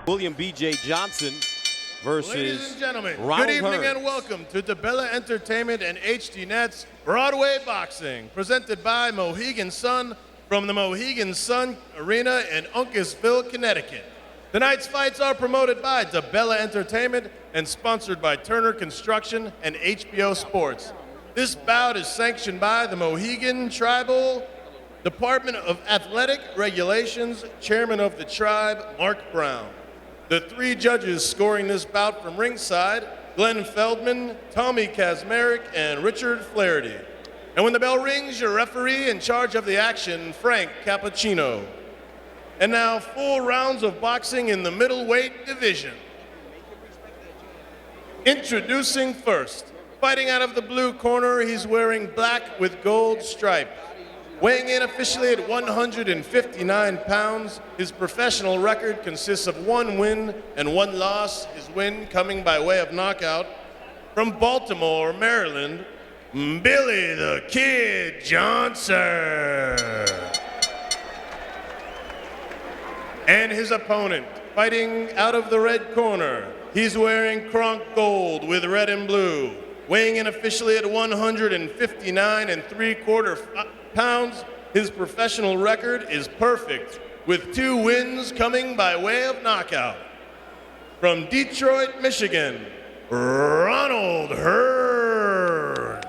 William B.J. Johnson versus Ladies and gentlemen, Ronald good evening Hearns. and welcome to DeBella Entertainment and HD Net's Broadway Boxing, presented by Mohegan Sun from the Mohegan Sun Arena in Uncasville, Connecticut. Tonight's fights are promoted by DeBella Entertainment and sponsored by Turner Construction and HBO Sports. This bout is sanctioned by the Mohegan Tribal Department of Athletic Regulations, Chairman of the tribe, Mark Brown. The three judges scoring this bout from ringside, Glenn Feldman, Tommy Kazmarek, and Richard Flaherty. And when the bell rings, your referee in charge of the action, Frank Cappuccino. And now, full rounds of boxing in the middleweight division. Introducing first, fighting out of the blue corner, he's wearing black with gold stripe. Weighing in officially at 159 pounds, his professional record consists of 1 win and 1 loss, his win coming by way of knockout. From Baltimore, Maryland, Billy the Kid Johnson. And his opponent, fighting out of the red corner, he's wearing Kronk gold with red and blue. Weighing in officially at 159 3/4 pounds, his professional record is perfect, with 2 wins coming by way of knockout. From Detroit, Michigan, Ronald Hearns.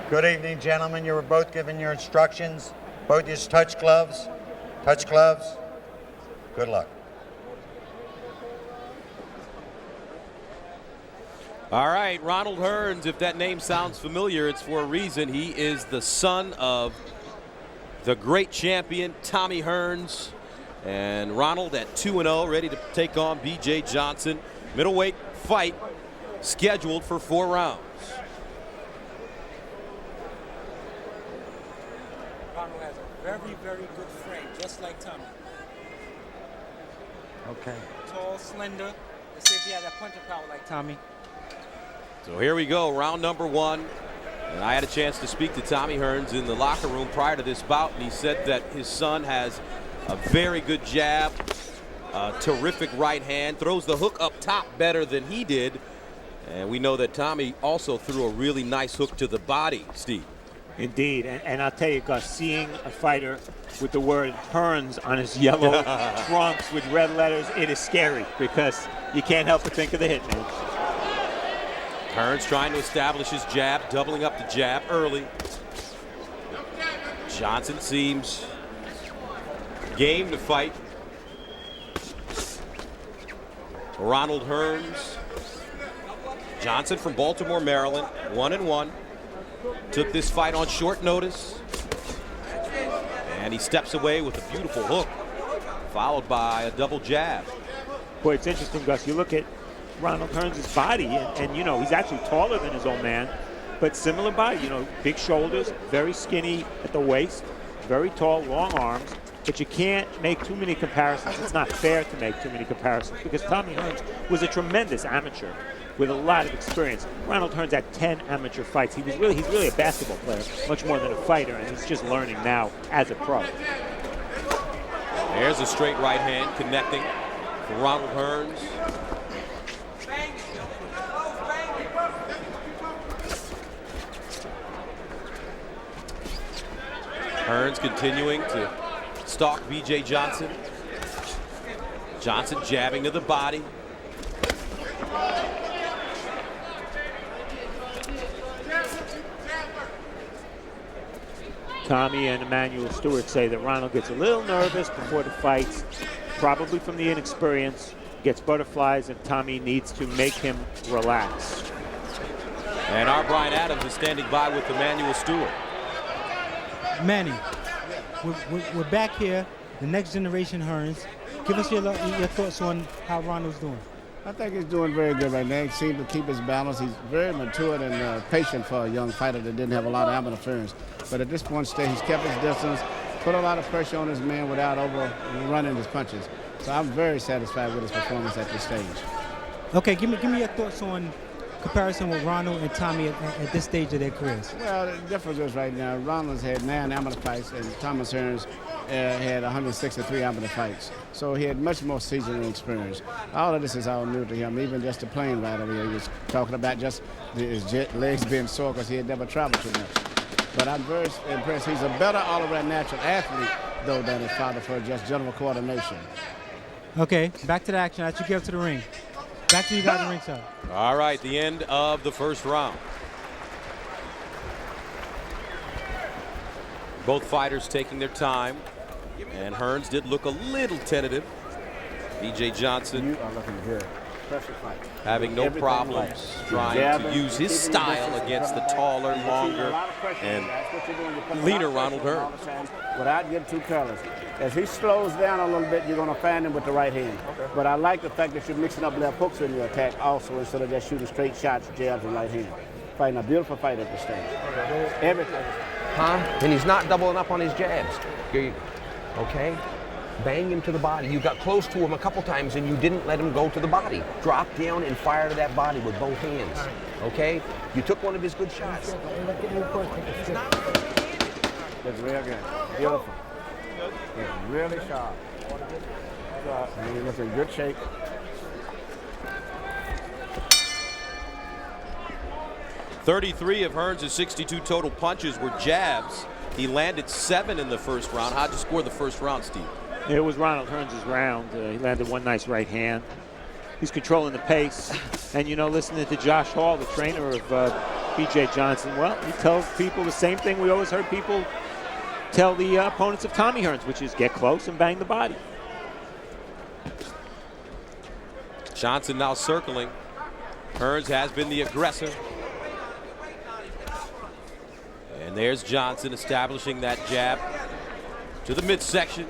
Good evening, gentlemen. You were both given your instructions. Both use touch gloves. Touch gloves. Good luck. All right, Ronald Hearns, if that name sounds familiar, it's for a reason. He is the son of the great champion, Tommy Hearns. And Ronald at 2-0, ready to take on B.J. Johnson. Middleweight fight scheduled for 4 rounds. Ronald has a very, very good frame, just like Tommy. Okay. Tall, slender. Let's see if he has that punching power like Tommy. So here we go, round number 1. And I had a chance to speak to Tommy Hearns in the locker room prior to this bout, and he said that his son has a very good jab, a terrific right hand, throws the hook up top better than he did. And we know that Tommy also threw a really nice hook to the body, Steve. Indeed, and I'll tell you, Gus, seeing a fighter with the word Hearns on his yellow trunks with red letters, it is scary because you can't help but think of the hitman. Hearns trying to establish his jab, doubling up the jab early. Johnson seems game to fight. Ronald Hearns. Johnson from Baltimore, Maryland, 1-1. Took this fight on short notice. And he steps away with a beautiful hook, followed by a double jab. Boy, it's interesting, Gus. You look at Ronald Hearns' body, and you know, he's actually taller than his old man, but similar body, you know, big shoulders, very skinny at the waist, very tall, long arms, but you can't make too many comparisons. It's not fair to make too many comparisons because Tommy Hearns was a tremendous amateur with a lot of experience. Ronald Hearns had 10 amateur fights. He's really a basketball player, much more than a fighter, and he's just learning now as a pro. There's a straight right hand connecting for Ronald Hearns. Hearns continuing to stalk B.J. Johnson. Johnson jabbing to the body. Tommy and Emmanuel Stewart say that Ronald gets a little nervous before the fights, probably from the inexperience, gets butterflies, and Tommy needs to make him relax. And our Brian Adams is standing by with Emmanuel Stewart. Manny, we're back here, the next generation Hearns. Give us your thoughts on how Ronald's doing. I think he's doing very good right now. He seems to keep his balance. He's very matured and patient for a young fighter that didn't have a lot of interference. But at this point stage, he's kept his distance, put a lot of pressure on his man without overrunning his punches. So I'm very satisfied with his performance at this stage. Okay, give me your thoughts on comparison with Ronald and Tommy at this stage of their careers? Well, the difference is right now, Ronald's had 9 amateur fights, and Thomas Hearns had 163 amateur fights. So he had much more seasoning experience. All of this is all new to him, even just the plane ride over here. He was talking about just his legs being sore because he had never traveled too much. But I'm very impressed. He's a better all-around natural athlete, though, than his father for just general coordination. Okay, back to the action. As you get up to the ring. Back to you guys in ringside. All right, the end of the first round. Both fighters taking their time, and Hearns did look a little tentative. B.J. Johnson You are looking good. Pressure fight. having no Everything problems right. trying to Jabbing, use his keeping your style distance against the from taller, back. longer, You're a lot of pressure. and That's what you're doing. You're putting a leaner lot of Ronald pressure all Hearns. the time without getting too careless. As he slows down a little bit, you're going to find him with the right hand. Okay. But I like the fact that you're mixing up left hooks in your attack also, instead of just shooting straight shots, jabs, and right hand. Fighting a beautiful fight at this stage. Okay. Everything. And he's not doubling up on his jabs. Okay? Bang him to the body. You got close to him a couple times and you didn't let him go to the body. Drop down and fire to that body with both hands. Okay? You took one of his good shots. That's real good. Beautiful. Yeah, really sharp. And he looks in good shape. .33 of Hearns' 62 total punches were jabs. He landed 7 in the first round. How'd you score the first round, Steve? It was Ronald Hearns' round. He landed one nice right hand. He's controlling the pace. And, you know, listening to Josh Hall, the trainer of B.J. Johnson, well, he tells people the same thing we always heard people tell the opponents of Tommy Hearns, which is get close and bang the body. Johnson now circling. Hearns has been the aggressor. And there's Johnson establishing that jab to the midsection.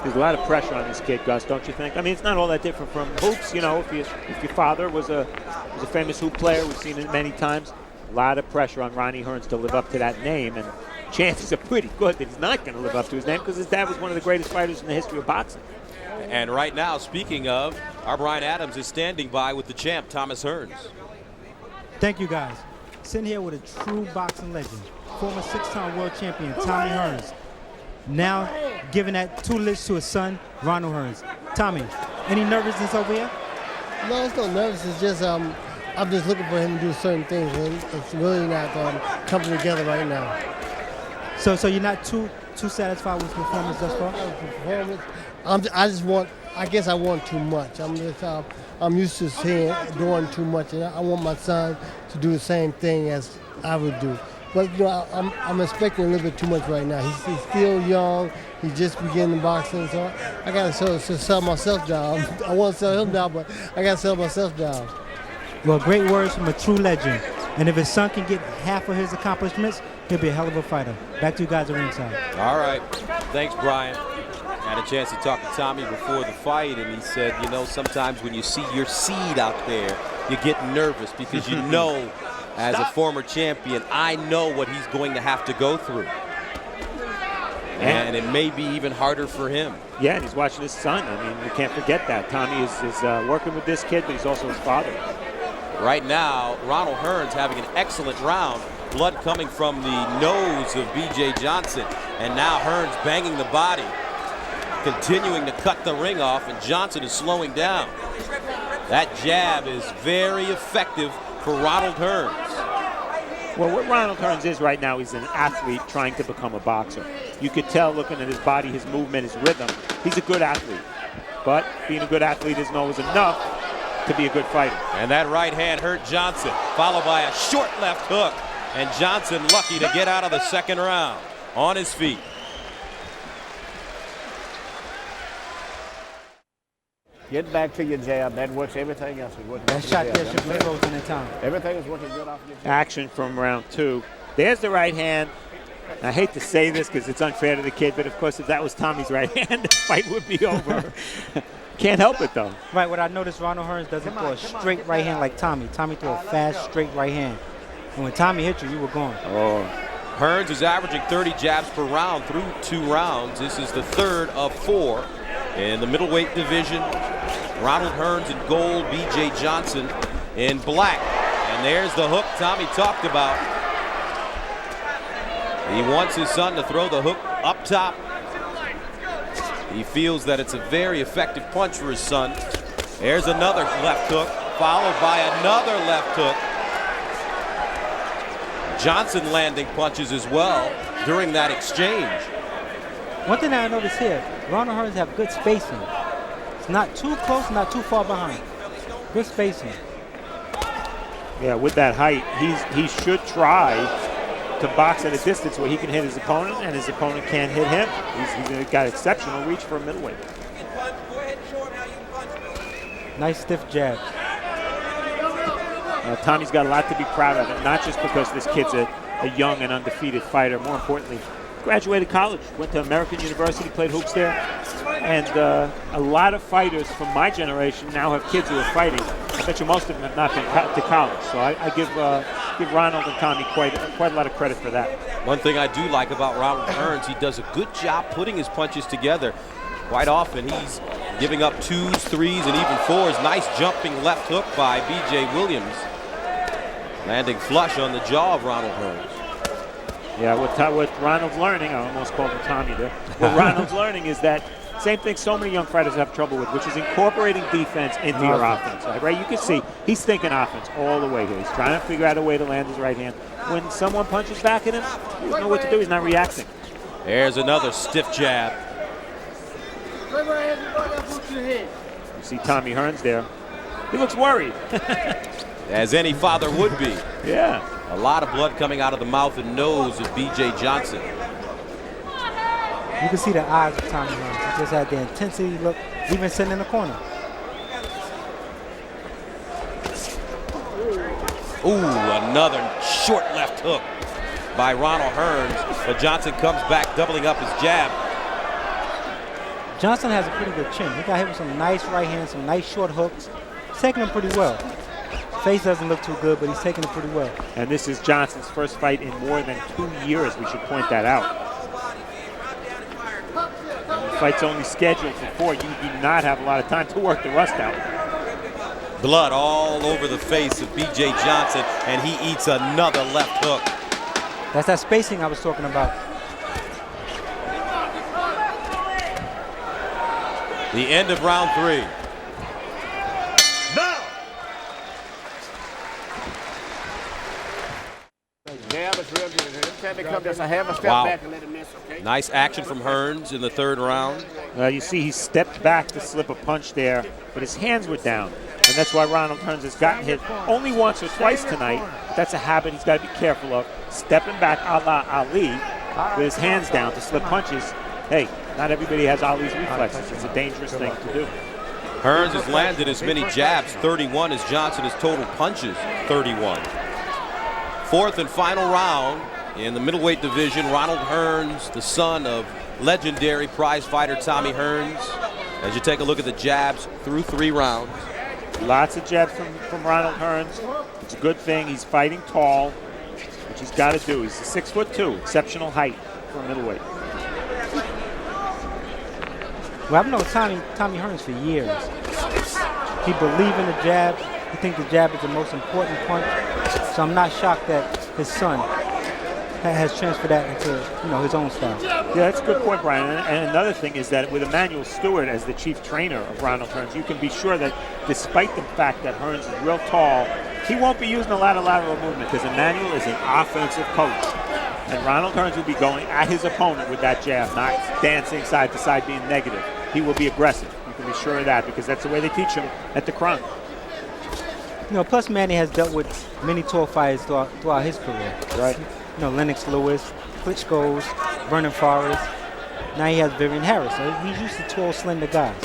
There's a lot of pressure on this kid, Gus, don't you think? I mean, it's not all that different from hoops. You know, if your father was a famous hoop player, we've seen it many times. A lot of pressure on Ronnie Hearns to live up to that name, and chances are pretty good that he's not going to live up to his name because his dad was one of the greatest fighters in the history of boxing. And right now, speaking of, our Brian Adams is standing by with the champ, Thomas Hearns. Thank you, guys. Sitting here with a true boxing legend, former 6-time world champion Tommy Hearns. Now giving that tutelage to his son, Ronald Hearns. Tommy, any nervousness over here? No, it's no nervous. It's just I'm just looking for him to do certain things, and it's really not coming together right now. So you're not too satisfied with his performance thus far? I guess I want too much. I'm used to seeing doing too much, and I want my son to do the same thing as I would do. But you know, I'm expecting a little bit too much right now. He's still young. He's just beginning boxing, so I got to sell myself down. I want to sell him down, but I got to sell myself down. Well, great words from a true legend. And if his son can get half of his accomplishments, he'll be a hell of a fighter. Back to you guys at ringside. All right. Thanks, Brian. Had a chance to talk to Tommy before the fight, and he said, you know, sometimes when you see your seed out there, you get nervous because you know, as a former champion, I know what he's going to have to go through. And it may be even harder for him. Yeah, and he's watching his son. I mean, we can't forget that. Tommy is working with this kid, but he's also his father. Right now, Ronald Hearns having an excellent round. Blood coming from the nose of B.J. Johnson. And now Hearns banging the body, continuing to cut the ring off, and Johnson is slowing down. That jab is very effective for Ronald Hearns. Well, what Ronald Hearns is right now, he's an athlete trying to become a boxer. You could tell looking at his body, his movement, his rhythm. He's a good athlete. But being a good athlete isn't always enough to be a good fighter. And that right hand hurt Johnson, followed by a short left hook. And Johnson lucky to get out of the second round on his feet. Get back to your jab. That works everything else. That shot there should be frozen in time. Everything is working good off your jab. Action from round 2. There's the right hand. I hate to say this because it's unfair to the kid, but of course if that was Tommy's right hand, the fight would be over. Can't help it though. Right, what I noticed, Ronald Hearns doesn't throw a straight right hand like Tommy. Tommy threw a fast, straight right hand. And when Tommy hit you, you were gone. Oh, Hearns is averaging 30 jabs per round through 2 rounds. This is the third of 4 in the middleweight division. Ronald Hearns in gold, B.J. Johnson in black. And there's the hook Tommy talked about. He wants his son to throw the hook up top. He feels that it's a very effective punch for his son. There's another left hook, followed by another left hook. Johnson landing punches as well during that exchange. One thing that I noticed here, Ronald Hearns have good spacing. It's not too close, not too far behind. Good spacing. yeah, with that height, he should try to box at a distance where he can hit his opponent and his opponent can't hit him. He's got exceptional reach for a middleweight. Nice stiff jab. Tommy's got a lot to be proud of, and not just because this kid's a young and undefeated fighter. More importantly, graduated college, went to American University, played hoops there, and a lot of fighters from my generation now have kids who are fighting. I bet you most of them have not been to college, so I give Ronald and Tommy quite a lot of credit for that. One thing I do like about Ronald Hearns, he does a good job putting his punches together. Quite often he's giving up 2s, 3s, and even 4s. Nice jumping left hook by B.J. Williams. Landing flush on the jaw of Ronald Hearns. Yeah, what Ronald's learning, I almost called him Tommy there. What Ronald's learning is that same thing so many young fighters have trouble with, which is incorporating defense into your offense. Right? You can see he's thinking offense all the way here. He's trying to figure out a way to land his right hand. When someone punches back at him, he doesn't know what to do. He's not reacting. There's another stiff jab. You see Tommy Hearns there. He looks worried. As any father would be. Yeah. A lot of blood coming out of the mouth and nose of B.J. Johnson. You can see the eyes of Tommy Hearns. He just had the intensity look, even sitting in the corner. Ooh, another short left hook by Ronald Hearns. But Johnson comes back, doubling up his jab. Johnson has a pretty good chin. He got hit with some nice right hands, some nice short hooks. He's taking them pretty well. Face doesn't look too good, but he's taking it pretty well. And this is Johnson's first fight in more than 2 years. We should point that out. And the fight's only scheduled for 4. You do not have a lot of time to work the rust out. Blood all over the face of B.J. Johnson, and he eats another left hook. That's that spacing I was talking about. The end of round 3. Wow. Nice action from Hearns in the 3rd round. You see he stepped back to slip a punch there, but his hands were down. And that's why Ronald Hearns has gotten hit only once or twice tonight. That's a habit he's got to be careful of. Stepping back a la Ali with his hands down to slip punches. Hey, not everybody has Ali's reflexes. It's a dangerous thing to do. Hearns has landed as many jabs, 31, as Johnson has total punches, 31. 4th and final round in the middleweight division. Ronald Hearns, the son of legendary prize fighter Tommy Hearns. As you take a look at the jabs through 3 rounds. Lots of jabs from Ronald Hearns. It's a good thing. He's fighting tall, which he's got to do. He's 6'2", exceptional height for a middleweight. Well, I've known Tommy Hearns for years. He believes in the jab. He thinks the jab is the most important punch. So I'm not shocked that his son has transferred that into his own style. Yeah, that's a good point, Brian. And another thing is that with Emmanuel Stewart as the chief trainer of Ronald Hearns, you can be sure that despite the fact that Hearns is real tall, he won't be using a lot of lateral movement because Emmanuel is an offensive coach. And Ronald Hearns will be going at his opponent with that jab, not dancing side to side, being negative. He will be aggressive. You can be sure of that because that's the way they teach him at the Crown. Plus Manny has dealt with many tall fighters throughout his career. Right. Lennox Lewis, Klitschko's, Vernon Forrest. Now he has Vivian Harris. So he's used to tall, slender guys.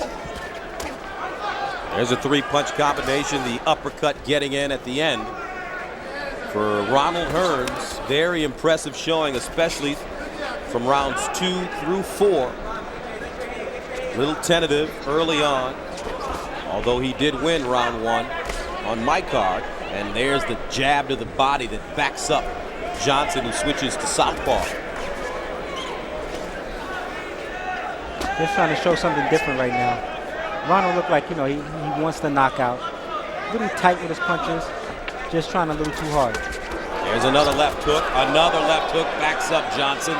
There's a 3-punch combination. The uppercut getting in at the end for Ronald Hearns. Very impressive showing, especially from rounds 2 through 4. Little tentative early on, although he did win round 1 on my card. And there's the jab to the body that backs up Johnson, who switches to southpaw. Just trying to show something different right now. Ronald looked like, he wants the knockout. Really tight with his punches. Just trying a little too hard. There's another left hook. Another left hook backs up Johnson.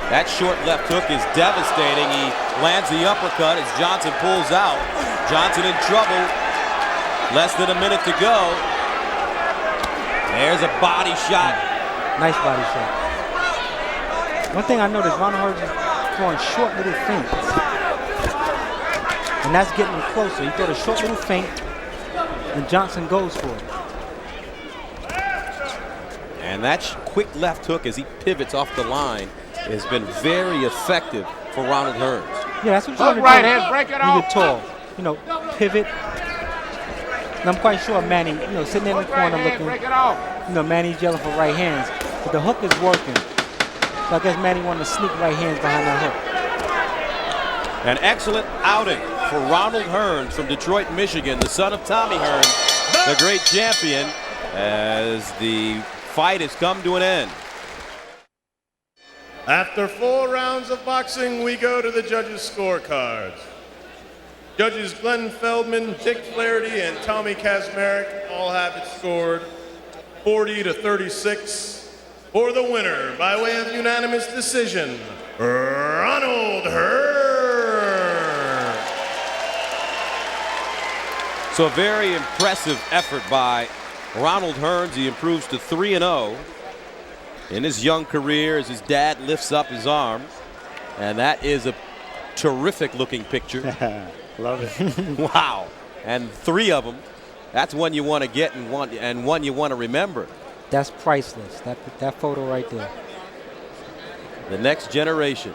That short left hook is devastating. He lands the uppercut as Johnson pulls out. Johnson in trouble. Less than a minute to go. There's a body shot. Nice body shot. One thing I noticed, Ronald Hearns is throwing short little feints. And that's getting him closer. He threw a short little feint, and Johnson goes for it. And that quick left hook as he pivots off the line has been very effective for Ronald Hearns. Yeah, that's what you're Right trying hand, break it to do. off. You're tall. Pivot. And I'm quite sure Manny, sitting in the corner looking, Break it off. Manny's yelling for right hands. But the hook is working. So I guess Manny wanted to sneak right hands behind that hook. An excellent outing for Ronald Hearns from Detroit, Michigan, the son of Tommy Hearns, the great champion, as the fight has come to an end. After 4 rounds of boxing, we go to the judges' scorecards. Judges Glenn Feldman, Dick Flaherty, and Tommy Kazmarek all have it scored 40-36 for the winner by way of unanimous decision, Ronald Hearns. So a very impressive effort by Ronald Hearns. He improves to 3-0 in his young career as his dad lifts up his arm. And that is a terrific looking picture. Love it. Wow. And 3 of them. That's one you want to get and one you want to remember. That's priceless. That photo right there. The next generation.